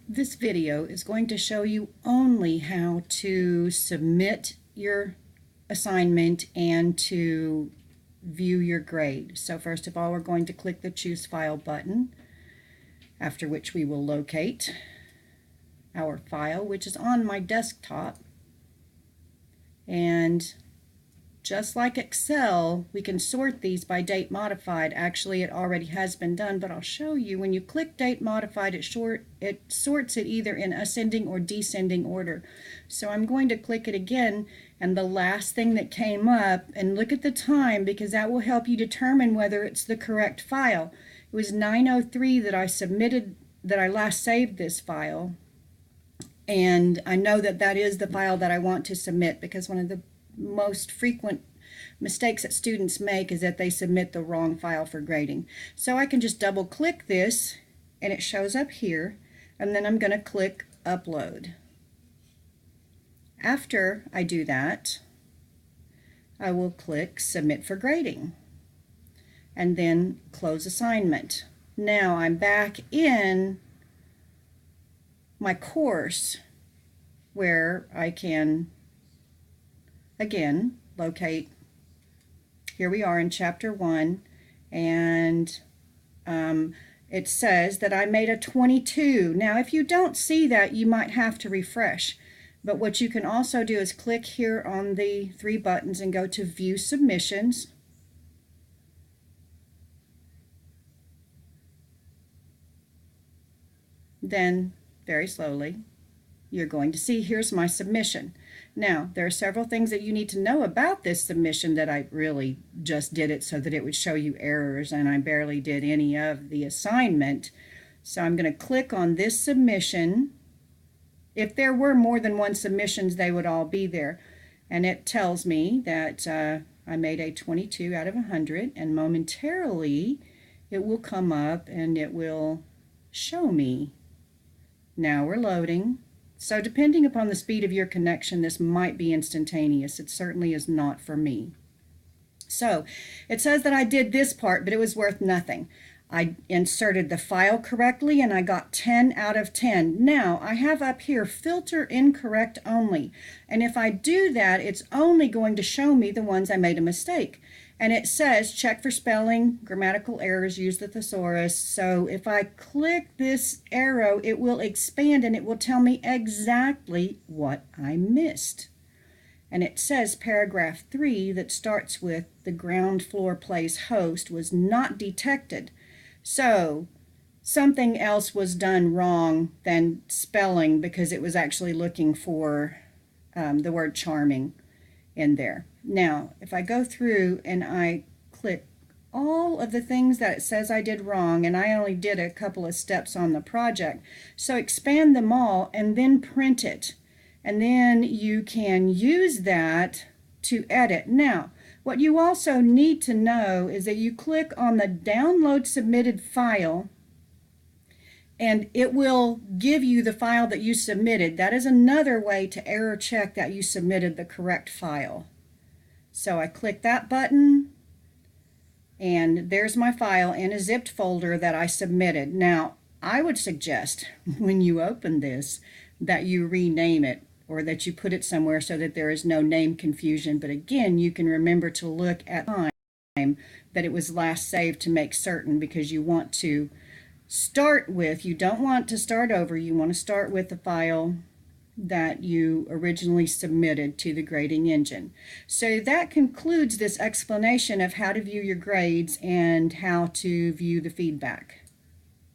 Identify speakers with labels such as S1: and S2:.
S1: This video is going to show you only how to submit your assignment and to view your grade. So first of all, we're going to click the Choose File button, after which we will locate our file, which is on my desktop. And just like Excel, we can sort these by date modified. Actually, it already has been done, but I'll show you. When you click date modified, it sorts it either in ascending or descending order. So I'm going to click it again, and the last thing that came up, and look at the time, because that will help you determine whether it's the correct file. It was 9:03 that I submitted, that I last saved this file. And I know that that is the file that I want to submit, because one of the most frequent mistakes that students make is that they submit the wrong file for grading. So I can just double click this and it shows up here, and then I'm going to click upload. After I do that, I will click submit for grading and then close assignment. Now I'm back in my course where I can again locate. Here we are in chapter 1, and it says that I made a 22. Now if you don't see that, you might have to refresh, but what you can also do is click here on the 3 buttons and go to view submissions. Then very slowly you're going to see here's my submission. Now, there are several things that you need to know about this submission that I really just did it so that it would show you errors, and I barely did any of the assignment. So I'm going to click on this submission. If there were more than one submissions, they would all be there. And it tells me that I made a 22 out of 100, and momentarily it will come up and it will show me. Now we're loading. So depending upon the speed of your connection, this might be instantaneous. It certainly is not for me. So it says that I did this part, but it was worth nothing. I inserted the file correctly and I got 10 out of 10. Now I have up here filter incorrect only. And if I do that, it's only going to show me the ones I made a mistake. And it says check for spelling, grammatical errors, use the thesaurus. So if I click this arrow, it will expand and it will tell me exactly what I missed. And it says paragraph 3 that starts with the ground floor place host was not detected. So something else was done wrong than spelling, because it was actually looking for the word charming in there. Now, if I go through and I click all of the things that it says I did wrong, and I only did a couple of steps on the project, so expand them all and then print it. And then you can use that to edit. Now, what you also need to know is that you click on the download submitted file, and it will give you the file that you submitted. That is another way to error check that you submitted the correct file. So I click that button, and there's my file in a zipped folder that I submitted. Now, I would suggest when you open this that you rename it, or that you put it somewhere so that there is no name confusion. But again, you can remember to look at the time that it was last saved to make certain, because you want to start with, you don't want to start over, you want to start with the file that you originally submitted to the grading engine. So that concludes this explanation of how to view your grades and how to view the feedback.